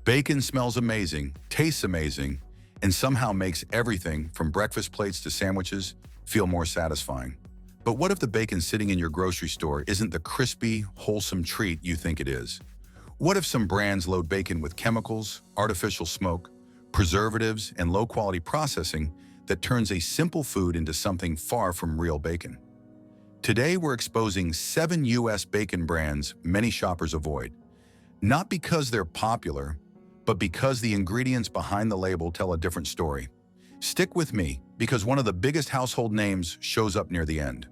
Bacon smells amazing, tastes amazing, and somehow makes everything from breakfast plates to sandwiches feel more satisfying. But what if the bacon sitting in your grocery store isn't the crispy, wholesome treat you think it is? What if some brands load bacon with chemicals, artificial smoke, preservatives, and low-quality processing that turns a simple food into something far from real bacon? Today, we're exposing 7 U.S. bacon brands many shoppers avoid, not because they're popular, but because the ingredients behind the label tell a different story. Stick with me, because one of the biggest household names shows up near the end.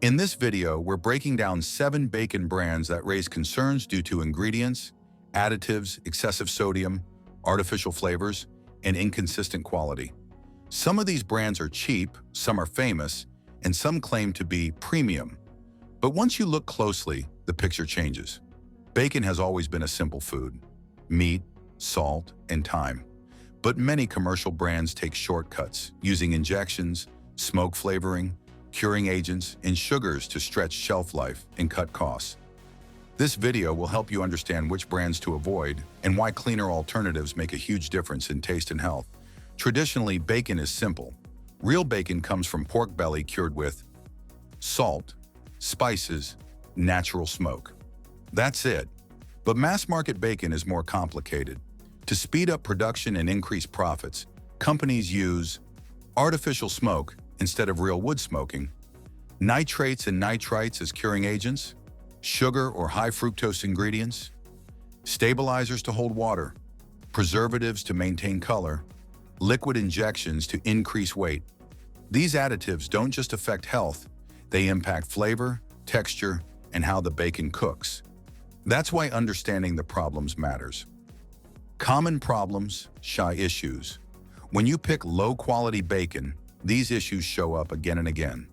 In this video, we're breaking down 7 bacon brands that raise concerns due to ingredients, additives, excessive sodium, artificial flavors, and inconsistent quality. Some of these brands are cheap, some are famous, and some claim to be premium. But once you look closely, the picture changes. Bacon has always been a simple food: meat, salt, and thyme. But many commercial brands take shortcuts, using injections, smoke flavoring, curing agents, and sugars to stretch shelf life and cut costs. This video will help you understand which brands to avoid and why cleaner alternatives make a huge difference in taste and health. Traditionally, bacon is simple. Real bacon comes from pork belly cured with salt, spices, natural smoke. That's it. But mass-market bacon is more complicated. To speed up production and increase profits, companies use artificial smoke instead of real wood smoking, nitrates and nitrites as curing agents, sugar or high fructose ingredients, stabilizers to hold water, preservatives to maintain color, liquid injections to increase weight. These additives don't just affect health, they impact flavor, texture, and how the bacon cooks. That's why understanding the problems matters. Common problems, shy issues. When you pick low-quality bacon, these issues show up again and again.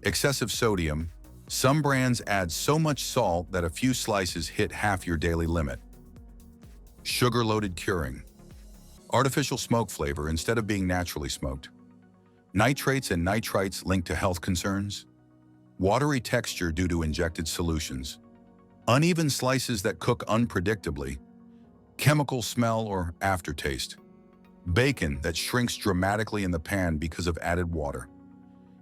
Excessive sodium. Some brands add so much salt that a few slices hit half your daily limit. Sugar-loaded curing. Artificial smoke flavor instead of being naturally smoked. Nitrates and nitrites linked to health concerns. Watery texture due to injected solutions. Uneven slices that cook unpredictably. Chemical smell or aftertaste. Bacon that shrinks dramatically in the pan because of added water.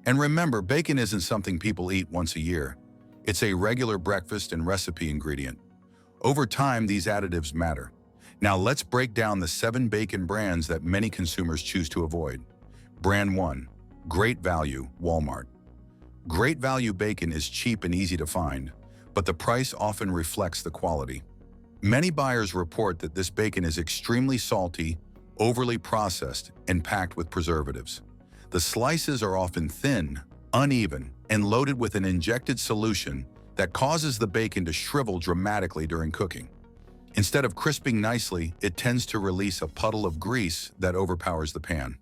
And remember, bacon isn't something people eat once a year. It's a regular breakfast and recipe ingredient. Over time, these additives matter. Now let's break down the 7 bacon brands that many consumers choose to avoid. Brand 1, Great Value, Walmart. Great Value bacon is cheap and easy to find, but the price often reflects the quality. Many buyers report that this bacon is extremely salty, overly processed, and packed with preservatives. The slices are often thin, uneven, and loaded with an injected solution that causes the bacon to shrivel dramatically during cooking. Instead of crisping nicely, it tends to release a puddle of grease that overpowers the pan.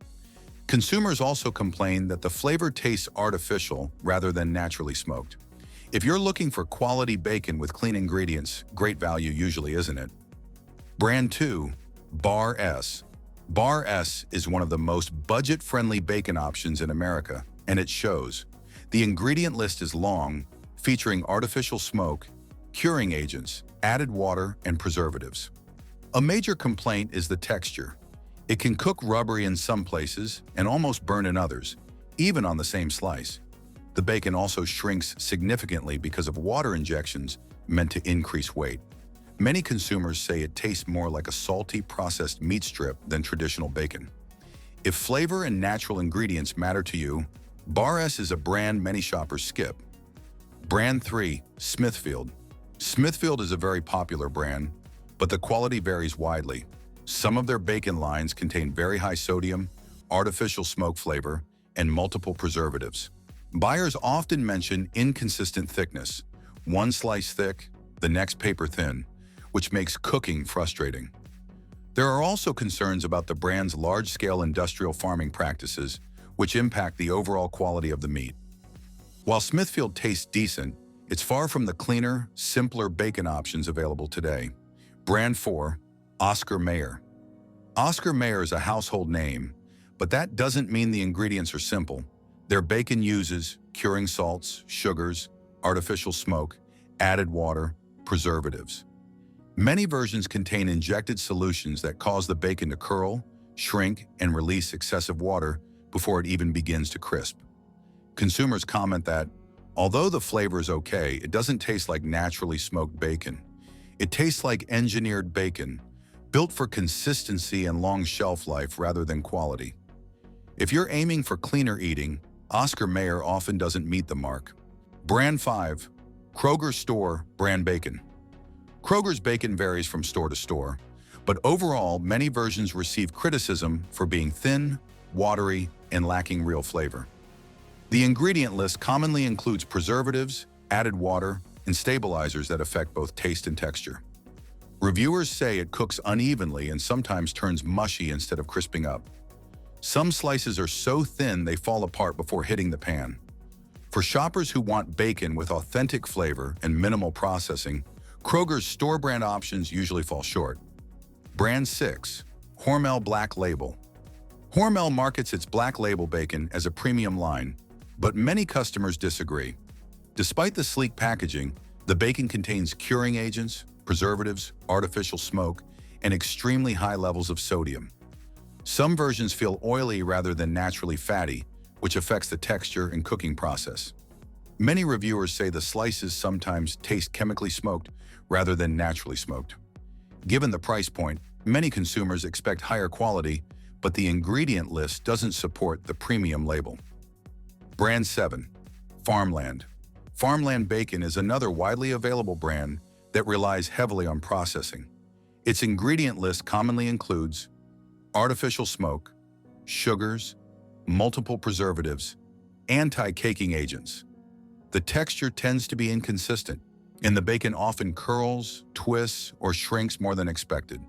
Consumers also complain that the flavor tastes artificial rather than naturally smoked. If you're looking for quality bacon with clean ingredients, Great Value usually isn't it. Brand 2, Bar S. Bar S is one of the most budget-friendly bacon options in America, and it shows. The ingredient list is long, featuring artificial smoke, curing agents, added water, and preservatives. A major complaint is the texture. It can cook rubbery in some places and almost burn in others, even on the same slice. The bacon also shrinks significantly because of water injections meant to increase weight. Many consumers say it tastes more like a salty, processed meat strip than traditional bacon. If flavor and natural ingredients matter to you, Bar S is a brand many shoppers skip. Brand 3, Smithfield. Smithfield is a very popular brand, but the quality varies widely. Some of their bacon lines contain very high sodium, artificial smoke flavor, and multiple preservatives. Buyers often mention inconsistent thickness, one slice thick, the next paper thin, which makes cooking frustrating. There are also concerns about the brand's large-scale industrial farming practices, which impact the overall quality of the meat. While Smithfield tastes decent, it's far from the cleaner, simpler bacon options available today. Brand 4, Oscar Mayer. Oscar Mayer is a household name, but that doesn't mean the ingredients are simple. Their bacon uses curing salts, sugars, artificial smoke, added water, preservatives. Many versions contain injected solutions that cause the bacon to curl, shrink, and release excessive water before it even begins to crisp. Consumers comment that, although the flavor is okay, it doesn't taste like naturally smoked bacon. It tastes like engineered bacon, built for consistency and long shelf life rather than quality. If you're aiming for cleaner eating, Oscar Mayer often doesn't meet the mark. Brand 5. Kroger Store Brand Bacon. Kroger's bacon varies from store to store, but overall, many versions receive criticism for being thin, watery, and lacking real flavor. The ingredient list commonly includes preservatives, added water, and stabilizers that affect both taste and texture. Reviewers say it cooks unevenly and sometimes turns mushy instead of crisping up. Some slices are so thin they fall apart before hitting the pan. For shoppers who want bacon with authentic flavor and minimal processing, Kroger's store brand options usually fall short. Brand 6. Hormel Black Label. Hormel markets its Black Label bacon as a premium line, but many customers disagree. Despite the sleek packaging, the bacon contains curing agents, preservatives, artificial smoke, and extremely high levels of sodium. Some versions feel oily rather than naturally fatty, which affects the texture and cooking process. Many reviewers say the slices sometimes taste chemically smoked rather than naturally smoked. Given the price point, many consumers expect higher quality, but the ingredient list doesn't support the premium label. Brand 7. Farmland. Farmland bacon is another widely available brand that relies heavily on processing. Its ingredient list commonly includes artificial smoke, sugars, multiple preservatives, anti-caking agents. The texture tends to be inconsistent, and the bacon often curls, twists, or shrinks more than expected.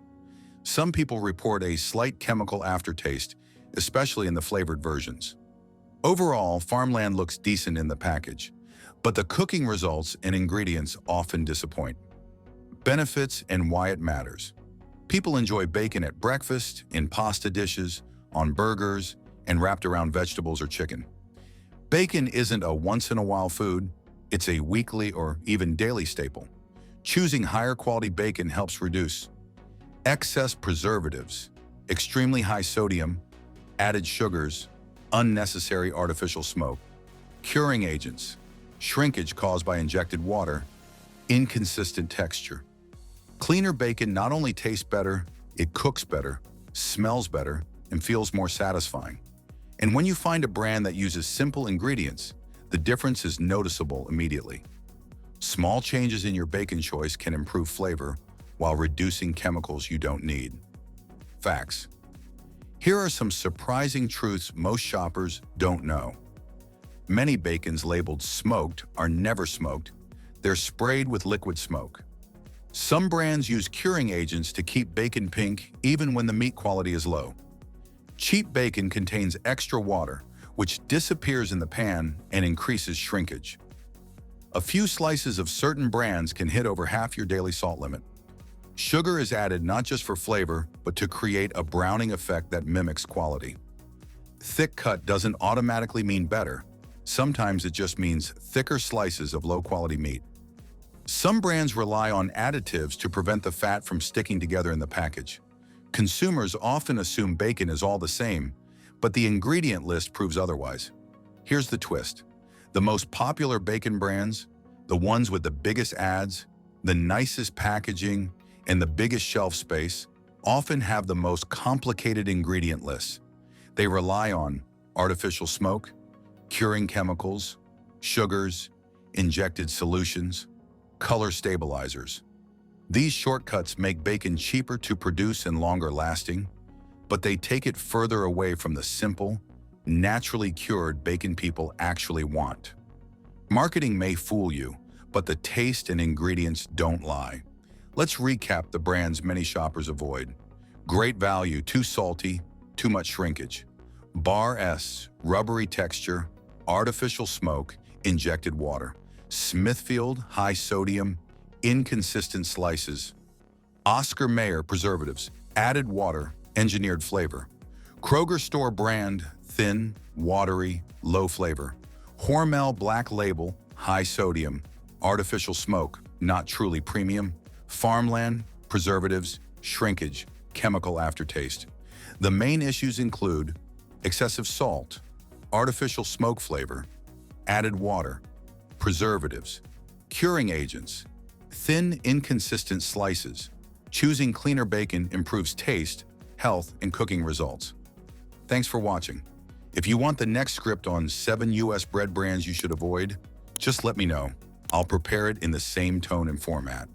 Some people report a slight chemical aftertaste, especially in the flavored versions. Overall, Farmland looks decent in the package, but the cooking results and ingredients often disappoint. Benefits and why it matters. People enjoy bacon at breakfast, in pasta dishes, on burgers, and wrapped around vegetables or chicken. Bacon isn't a once-in-a-while food, it's a weekly or even daily staple. Choosing higher quality bacon helps reduce excess preservatives, extremely high sodium, added sugars, unnecessary artificial smoke, curing agents, shrinkage caused by injected water, inconsistent texture. Cleaner bacon not only tastes better, it cooks better, smells better, and feels more satisfying. And when you find a brand that uses simple ingredients, the difference is noticeable immediately. Small changes in your bacon choice can improve flavor while reducing chemicals you don't need. Facts. Here are some surprising truths most shoppers don't know. Many bacons labeled smoked are never smoked. They're sprayed with liquid smoke. Some brands use curing agents to keep bacon pink even when the meat quality is low. Cheap bacon contains extra water, which disappears in the pan and increases shrinkage. A few slices of certain brands can hit over half your daily salt limit. Sugar is added not just for flavor, but to create a browning effect that mimics quality. Thick cut doesn't automatically mean better. Sometimes it just means thicker slices of low-quality meat. Some brands rely on additives to prevent the fat from sticking together in the package. Consumers often assume bacon is all the same, but the ingredient list proves otherwise. Here's the twist. The most popular bacon brands, the ones with the biggest ads, the nicest packaging, and the biggest shelf space, often have the most complicated ingredient lists. They rely on artificial smoke, curing chemicals, sugars, injected solutions, color stabilizers. These shortcuts make bacon cheaper to produce and longer lasting, but they take it further away from the simple, naturally cured bacon people actually want. Marketing may fool you, but the taste and ingredients don't lie. Let's recap the brands many shoppers avoid. Great value, too salty, too much shrinkage. Bar S, rubbery texture, artificial smoke, injected water. Smithfield, high sodium, inconsistent slices. Oscar Mayer, preservatives, added water, engineered flavor. Kroger store brand, thin, watery, low flavor. Hormel Black Label, high sodium, artificial smoke, not truly premium. Farmland, preservatives, shrinkage, chemical aftertaste. The main issues include excessive salt, artificial smoke flavor, added water, preservatives, curing agents, thin, inconsistent slices. Choosing cleaner bacon improves taste, health, and cooking results. Thanks for watching. If you want the next script on 7 US bread brands you should avoid, just let me know. I'll prepare it in the same tone and format.